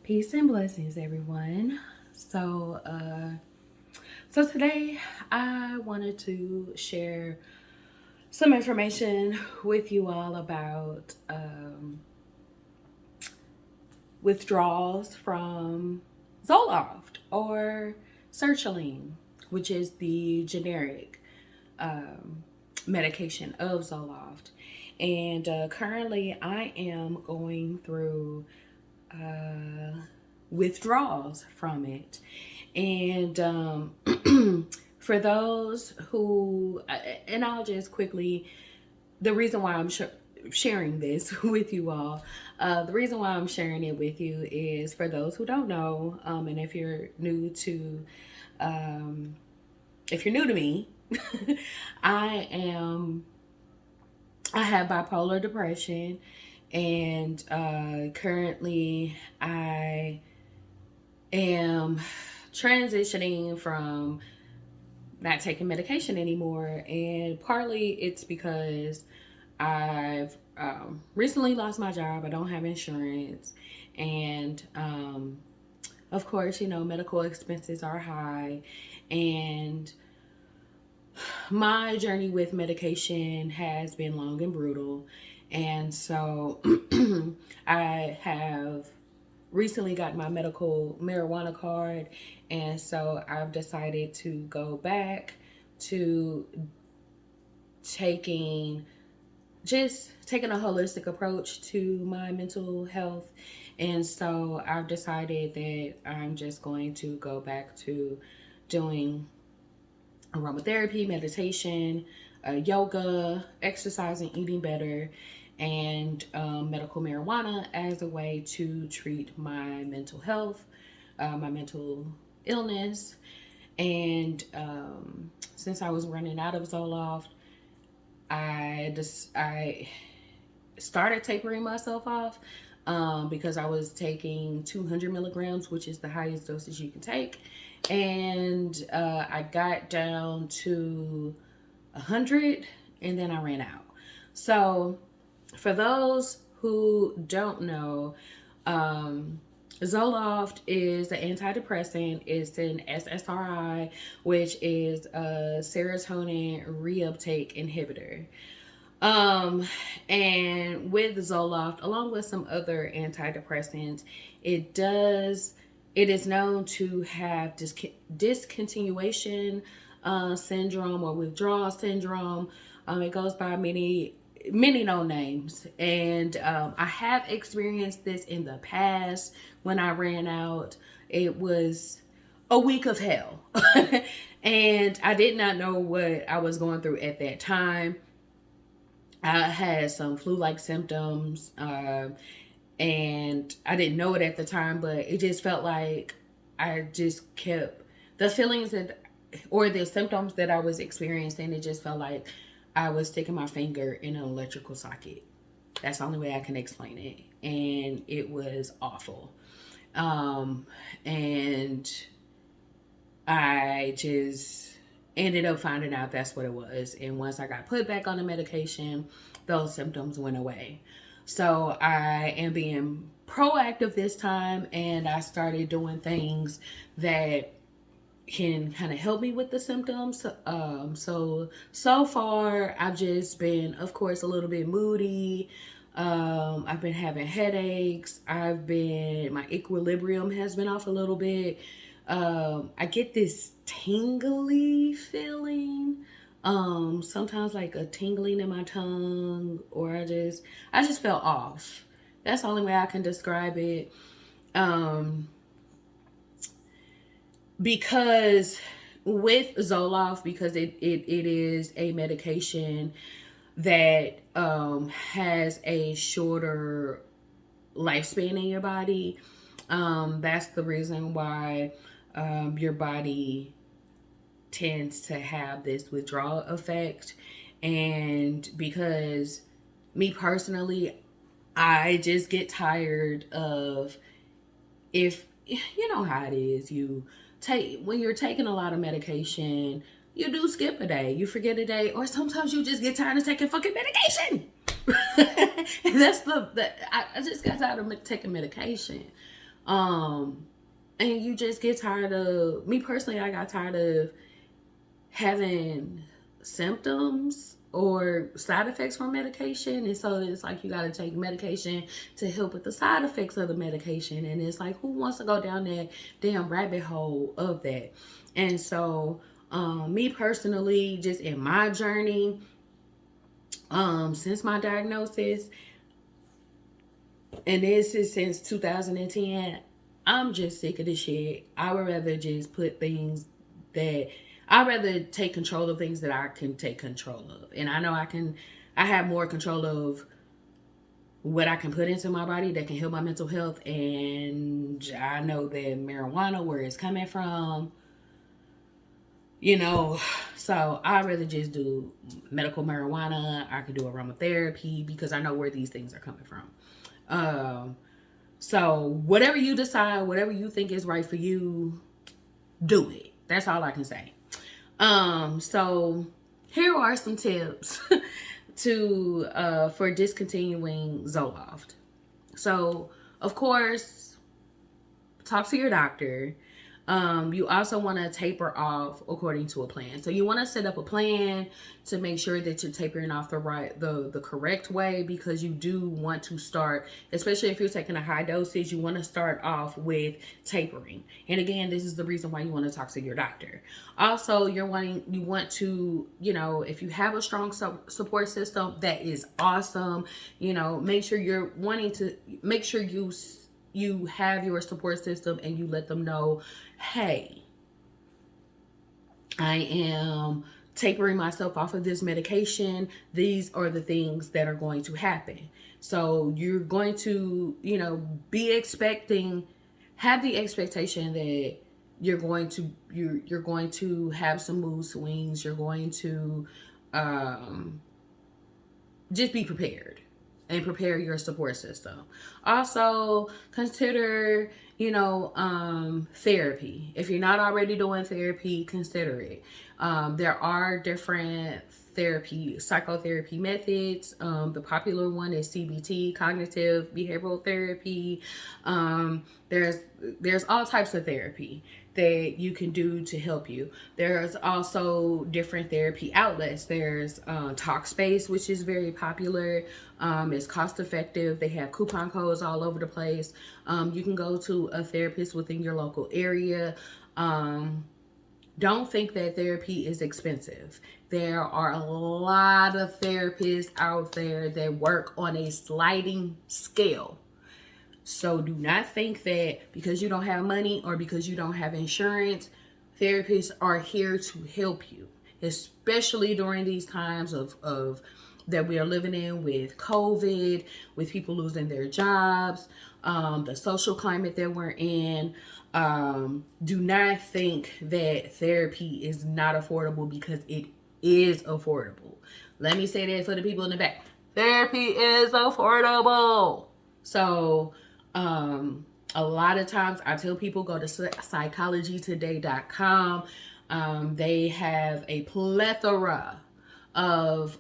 Peace and blessings, everyone. So today I wanted to share some information with you all about withdrawals from Zoloft or sertraline, which is the generic medication of Zoloft. And currently, I am going through withdrawals from it. And for those who, and I'll just quickly, the reason why I'm sharing this with you all, the reason why I'm sharing it with you is for those who don't know, and if you're new to, if you're new to me, I am, I have bipolar depression, and currently I am transitioning from not taking medication anymore. And partly it's because I've recently lost my job. I don't have insurance. And of course, you know, medical expenses are high. And my journey with medication has been long and brutal. And so I have recently got my medical marijuana card, and so I've decided to go back to taking taking a holistic approach to my mental health. And so I've decided that I'm just going to go back to doing aromatherapy, meditation, yoga, exercising, eating better, and medical marijuana as a way to treat my mental health, my mental illness. And since I was running out of Zoloft, I started tapering myself off because I was taking 200 milligrams, which is the highest dosage you can take. And I got down to 100, and then I ran out. So for those who don't know, Zoloft is an antidepressant. It's an SSRI, which is a serotonin reuptake inhibitor. And with Zoloft, along with some other antidepressants, it is known to have discontinuation syndrome or withdrawal syndrome. It goes by many known names. And I have experienced this in the past when I ran out. It was a week of hell. And I did not know what I was going through at that time. I had some flu-like symptoms, and I didn't know it at the time, but it just felt like I just kept the feelings or the symptoms that I was experiencing. It just felt like I was sticking my finger in an electrical socket. That's the only way I can explain it. And it was awful. And I just ended up finding out that's what it was. And once I got put back on the medication, those symptoms went away. So I am being proactive this time, and I started doing things that can kind of help me with the symptoms. So far I've just been, of course, a little bit moody. I've been having headaches. My equilibrium has been off a little bit. I get this tingly feeling. Sometimes like a tingling in my tongue, or I just felt off. That's the only way I can describe it. Because with Zoloft, because it is a medication that has a shorter lifespan in your body. That's the reason why your body tends to have this withdrawal effect. And because me personally, I just get tired of, if you know how it is, when you're taking a lot of medication, you do skip a day, you forget a day, or sometimes you just get tired of taking fucking medication. And that's I just got tired of taking medication. And you just get tired of, me personally, I got tired of having symptoms or side effects from medication. And so it's like you got to take medication to help with the side effects of the medication. And it's like, who wants to go down that damn rabbit hole of that? And so me personally, just in my journey, since my diagnosis, and this is since 2010, I'm just sick of this shit. I would rather just put things that, I'd rather take control of things that I can take control of. And I know I have more control of what I can put into my body that can help my mental health. And I know that marijuana, where it's coming from, you know, so I'd rather just do medical marijuana. I can do aromatherapy because I know where these things are coming from. So whatever you decide, whatever you think is right for you, do it. That's all I can say. So here are some tips for discontinuing Zoloft. So of course, talk to your doctor. You also want to taper off according to a plan. So you want to set up a plan to make sure that you're tapering off the correct way, because you do want to start, especially if you're taking a high dosage, you want to start off with tapering. And again, this is the reason why you want to talk to your doctor. Also, you want to, if you have a strong support system, that is awesome. Make sure you have your support system and you let them know, hey, I am tapering myself off of this medication. These are the things that are going to happen. So you're going to, have the expectation that you're going to have some mood swings. You're going to just be prepared. And prepare your support system. Also, consider, therapy. If you're not already doing therapy, consider it. There are different psychotherapy methods. The popular one is CBT, cognitive behavioral therapy. There's all types of therapy that you can do to help you. There's also different therapy outlets. There's Talkspace, which is very popular. It's cost effective. They have coupon codes all over the place. You can go to a therapist within your local area. Don't think that therapy is expensive. There are a lot of therapists out there that work on a sliding scale. So do not think that because you don't have money or because you don't have insurance, therapists are here to help you, especially during these times of that we are living in with COVID, with people losing their jobs, the social climate that we're in. Do not think that therapy is not affordable, because it is affordable. Let me say that for the people in the back. Therapy is affordable. So, a lot of times I tell people, go to psychologytoday.com. They have a plethora of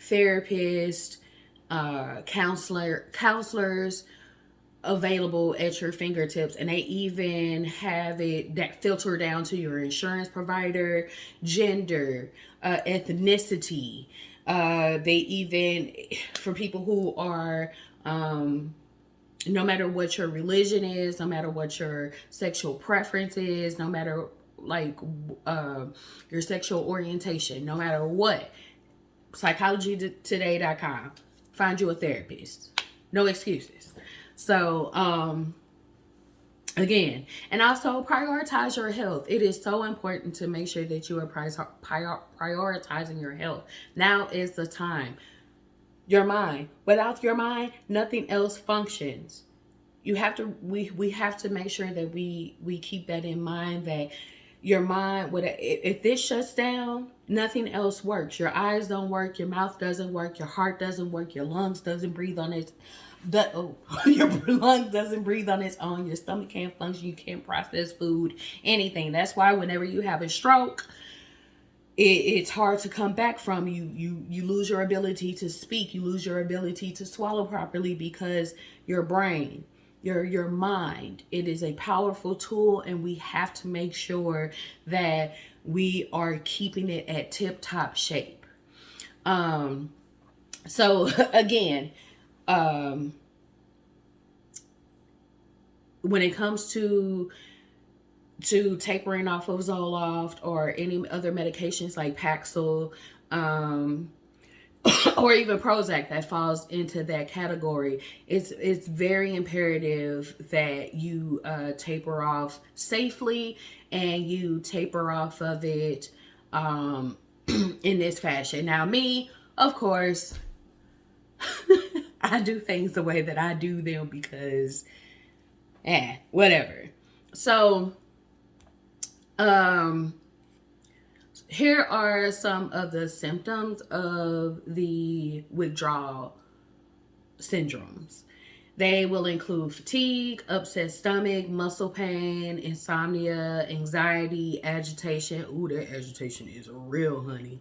therapists, counselors available at your fingertips, and they even have it that filter down to your insurance provider, gender, ethnicity. They even, for people who are, no matter what your religion is, no matter what your sexual preference is, no matter your sexual orientation, no matter what, psychologytoday.com. Find you a therapist. No excuses. So, again, and also prioritize your health. It is so important to make sure that you are prioritizing your health. Now is the time. Your mind. Without your mind, nothing else functions. We have to make sure that we keep that in mind, that your mind, if this shuts down, nothing else works. Your eyes don't work, your mouth doesn't work, your heart doesn't work, your lungs doesn't breathe on its your lung doesn't breathe on its own, your stomach can't function, you can't process food, anything. That's why whenever you have a stroke, it's hard to come back from. You lose your ability to speak, you lose your ability to swallow properly, because your brain, your mind, it is a powerful tool, and we have to make sure that we are keeping it at tip top shape. So again, when it comes to tapering off of Zoloft or any other medications like Paxil, or even Prozac that falls into that category, it's very imperative that you taper off safely, and you taper off of it in this fashion. Now, me, of course, I do things the way that I do them because, whatever. So, here are some of the symptoms of the withdrawal syndromes. They will include fatigue, upset stomach, muscle pain, insomnia, anxiety, agitation. Ooh, that agitation is real, honey.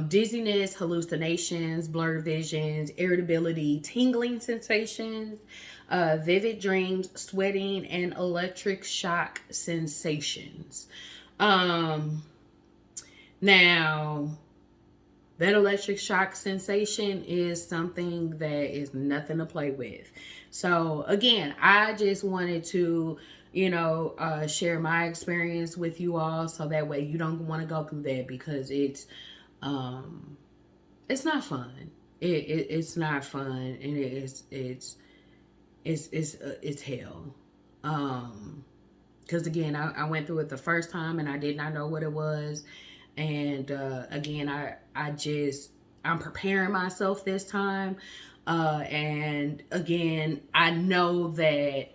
Dizziness, hallucinations, blurred visions, irritability, tingling sensations, vivid dreams, sweating, and electric shock sensations. Now, that electric shock sensation is something that is nothing to play with. So again, I just wanted to, share my experience with you all, so that way you don't want to go through that, because it's not fun. It's not fun, and it's hell. Because again, I went through it the first time, and I did not know what it was. And again, I'm preparing myself this time. And again, I know that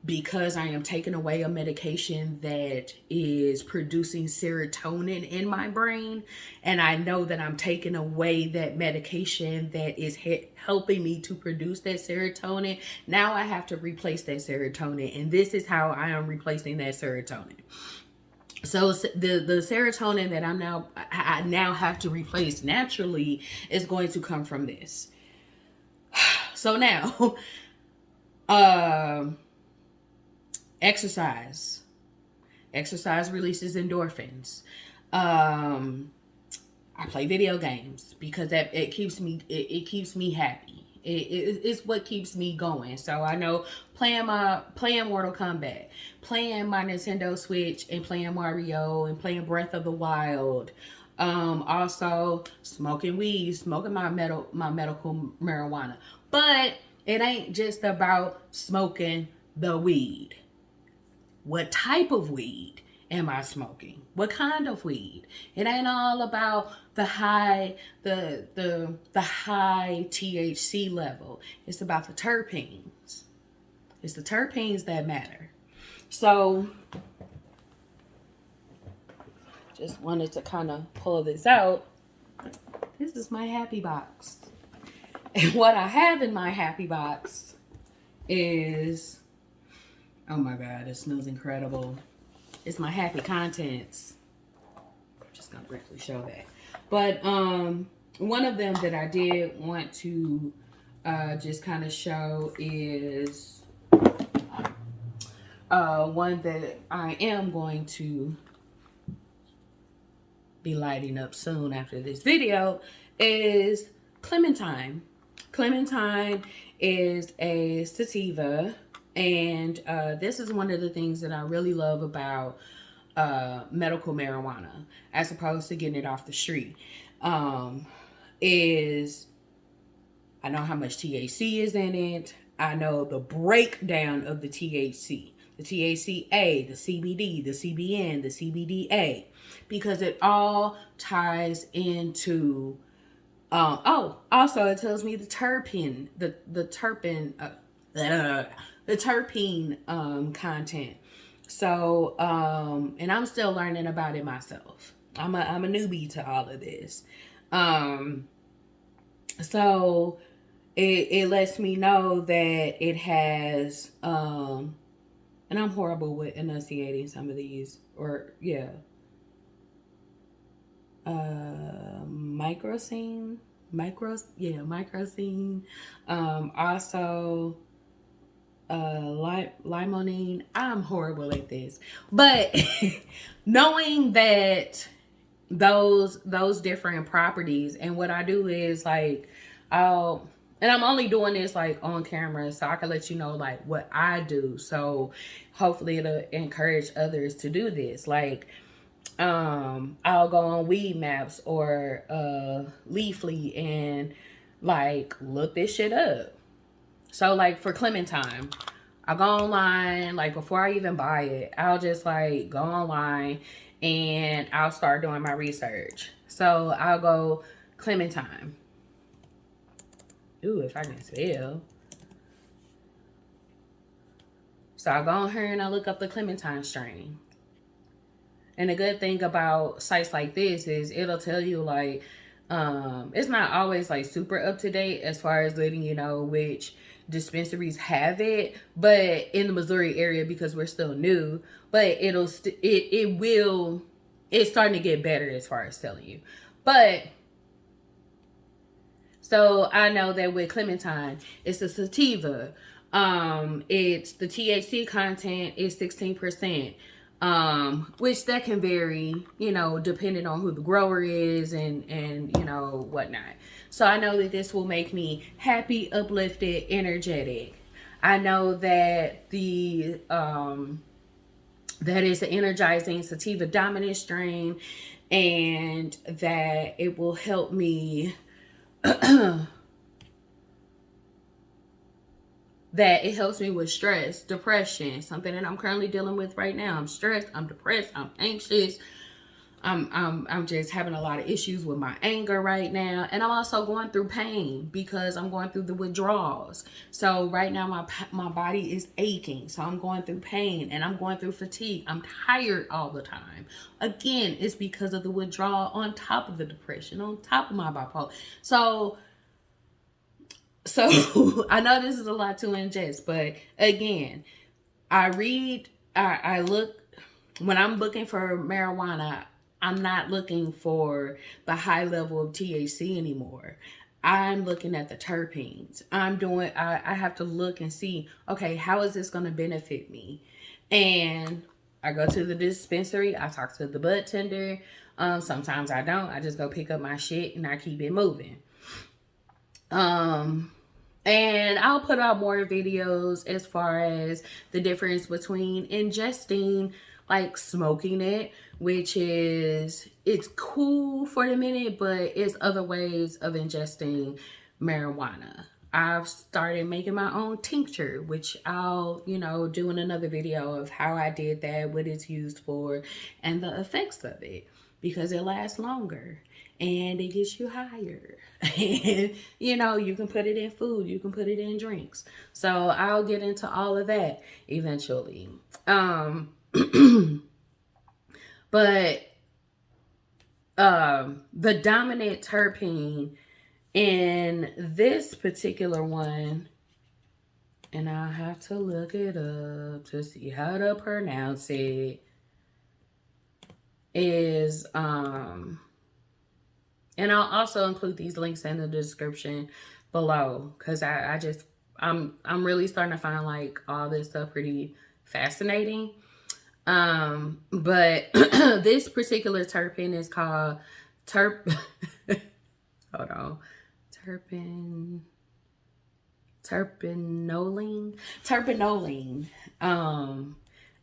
because I am taking away a medication that is producing serotonin in my brain, and I know that I'm taking away that medication that is helping me to produce that serotonin, now I have to replace that serotonin, and this is how I am replacing that serotonin. So the serotonin that I now have to replace naturally is going to come from this. So now, exercise. Exercise releases endorphins. I play video games because it keeps me happy. It's what keeps me going. So I know playing Mortal Kombat, playing my Nintendo Switch, and playing Mario, and playing Breath of the Wild. Also smoking weed, smoking my medical marijuana. But it ain't just about smoking the weed. What type of weed am I smoking? What kind of weed? It ain't all about the high high THC level. It's about the terpenes. It's the terpenes that matter. So just wanted to kind of pull this out. This is my happy box. And what I have in my happy box is, oh my God, it smells incredible. It's my happy contents. I'm just gonna briefly show that. But one of them that I did want to just kind of show is one that I am going to be lighting up soon after this video, is Clementine. Clementine is a sativa, and this is one of the things that I really love about medical marijuana, as opposed to getting it off the street, is I know how much THC is in it. I know the breakdown of the THC. The THCA, the CBD, the CBN, the CBDA, because it all ties into also it tells me the terpene, the terpene content. So and I'm still learning about it myself. I'm a newbie to all of this. So it lets me know that it has and I'm horrible with enunciating some of these, or yeah. microcene, microcene. Also, limonene. I'm horrible at this, but knowing that those different properties, and what I do is like, I'll and I'm only doing this like on camera so I can let you know like what I do. So hopefully it'll encourage others to do this. Like, I'll go on Weed Maps or Leafly and like look this shit up. So like for clementine, I go online, like before I even buy it, I'll just like go online and I'll start doing my research. So I'll go clementine. Ooh, if I can spell. So I go on here and I look up the clementine strain. And the good thing about sites like this is it'll tell you like, it's not always like super up to date as far as letting you know which dispensaries have it, but in the Missouri area, because we're still new, but it will, it's starting to get better as far as telling you. But so I know that with clementine, it's a sativa. It's the THC content is 16%. Which that can vary, you know, depending on who the grower is and you know, whatnot. So I know that this will make me happy, uplifted, energetic. I know that that is an energizing sativa dominant strain, and that it will help me that it helps me with stress, depression, something that I'm currently dealing with right now. I'm stressed, I'm depressed, I'm anxious. I'm just having a lot of issues with my anger right now, and I'm also going through pain because I'm going through the withdrawals. So right now my body is aching, so I'm going through pain and I'm going through fatigue. I'm tired all the time. Again, it's because of the withdrawal on top of the depression, on top of my bipolar. So I know this is a lot to ingest, but again, I look, when I'm looking for marijuana, I'm not looking for the high level of THC anymore. I'm looking at the terpenes. I have to look and see, okay, how is this going to benefit me? And I go to the dispensary, I talk to the bud tender. Sometimes I don't. I just go pick up my shit and I keep it moving. And I'll put out more videos as far as the difference between ingesting, like smoking it, which is, it's cool for the minute, but it's other ways of ingesting marijuana. I've started making my own tincture, which I'll, you know, do in another video of how I did that, what it's used for, and the effects of it, because it lasts longer and it gets you higher. And you know, you can put it in food, you can put it in drinks. So I'll get into all of that eventually. But the dominant terpene in this particular one, and I'll have to look it up to see how to pronounce it, is and I'll also include these links in the description below, because I'm really starting to find like all this stuff pretty fascinating. But this particular terpene is called hold on, terpenoline.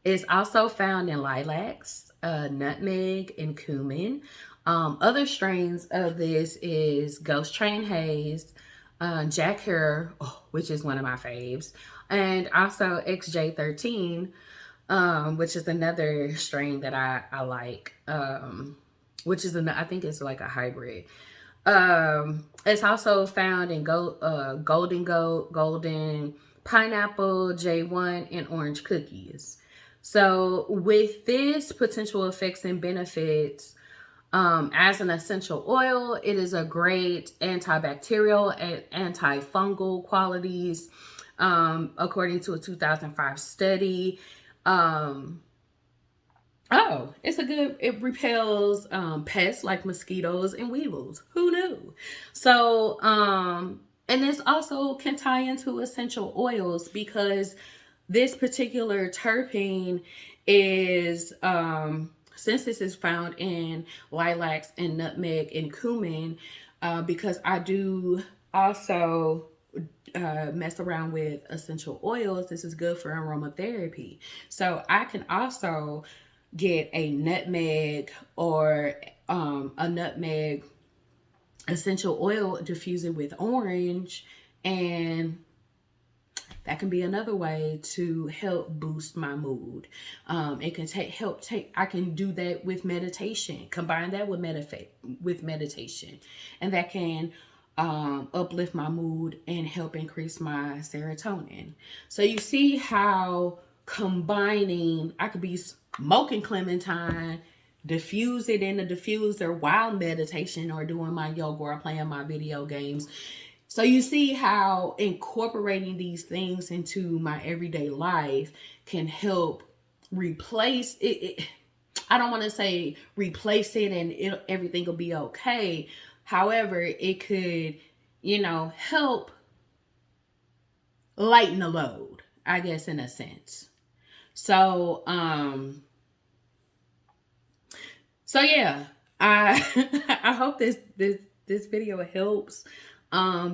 It's also found in lilacs, nutmeg, and cumin. Other strains of this is Ghost Train Haze, Jack Hare, which is one of my faves, and also XJ13, which is another strain that I like, which is I think it's like a hybrid. It's also found in golden pineapple, J1, and orange cookies. So with this potential effects and benefits, as an essential oil, it is a great antibacterial and antifungal qualities, according to a 2005 study. Oh, it repels pests like mosquitoes and weevils. Who knew? So, and this also can tie into essential oils because this particular terpene is, since this is found in lilacs and nutmeg and cumin, because I do also mess around with essential oils. This is good for aromatherapy. So I can also get a nutmeg or a nutmeg essential oil, diffuse it with orange, and that can be another way to help boost my mood. It can take. I can do that with meditation. Combine that with meditation, and that can uplift my mood and help increase my serotonin. So you see how combining, I could be smoking clementine, diffuse it in the diffuser while meditation or doing my yoga or playing my video games. So you see how incorporating these things into my everyday life can help replace it. I don't want to say replace it and everything will be okay. However, it could, help lighten the load, I guess, in a sense. So, yeah, I I hope this video helps,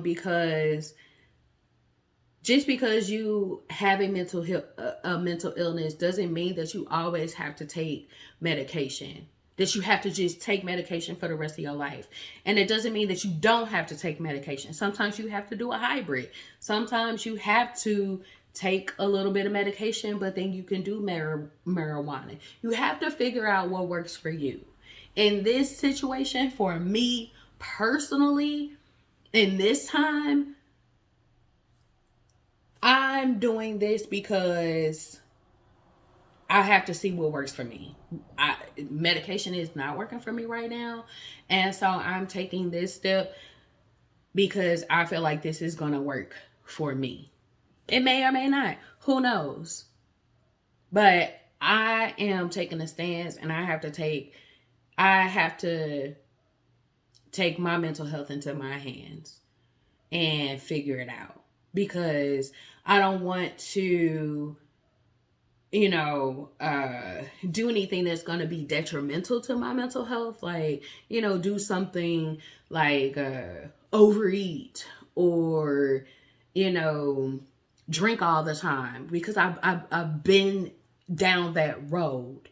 because just because you have a mental illness doesn't mean that you always have to take medication. That you have to just take medication for the rest of your life. And it doesn't mean that you don't have to take medication. Sometimes you have to do a hybrid. Sometimes you have to take a little bit of medication, but then you can do marijuana. You have to figure out what works for you. In this situation, for me personally, in this time, I'm doing this because I have to see what works for me. Medication is not working for me right now. And so I'm taking this step because I feel like this is going to work for me. It may or may not. Who knows? But I am taking a stance, and I have to take my mental health into my hands and figure it out, because I don't want to do anything that's going to be detrimental to my mental health, like do something like overeat or drink all the time, because I've been down that road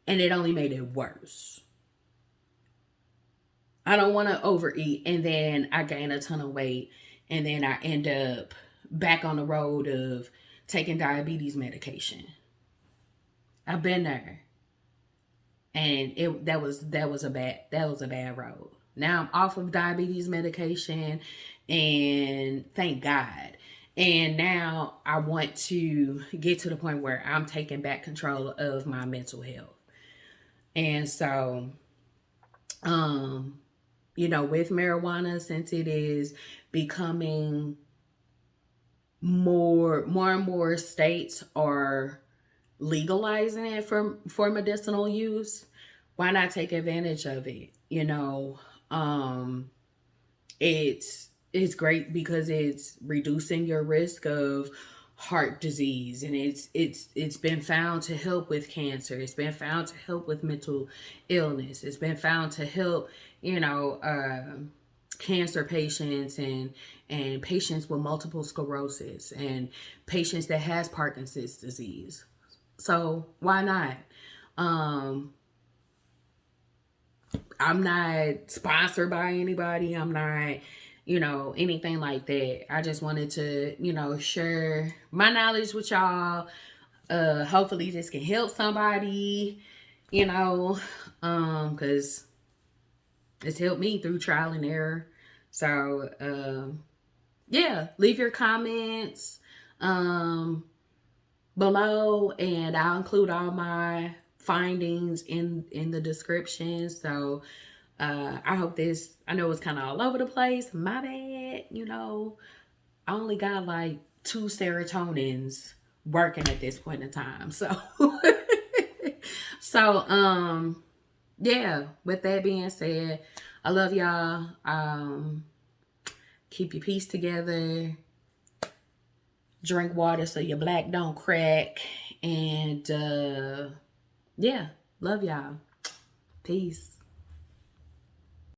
and it only made it worse. I don't want to overeat and then I gain a ton of weight and then I end up back on the road of taking diabetes medication. I've been there, and that was a bad road. Now I'm off of diabetes medication, and thank God. And now I want to get to the point where I'm taking back control of my mental health. And so, with marijuana, since it is becoming more and more states are legalizing it for medicinal use, why not take advantage of it? It's great because it's reducing your risk of heart disease, and it's been found to help with cancer. It's been found to help with mental illness. It's been found to help cancer patients and patients with multiple sclerosis and patients that has Parkinson's disease. So why not? I'm not sponsored by anybody. I'm not, anything like that. I just wanted to, share my knowledge with y'all. Hopefully this can help somebody, because it's helped me through trial and error. So, yeah, leave your comments below, and I'll include all my findings in the description. So I hope this, I know it's kind of all over the place, my bad. I only got like 2 serotonins working at this point in time, so So, yeah, with that being said, I love y'all. Keep your peace together. Drink water so your black don't crack. And yeah, love y'all. Peace.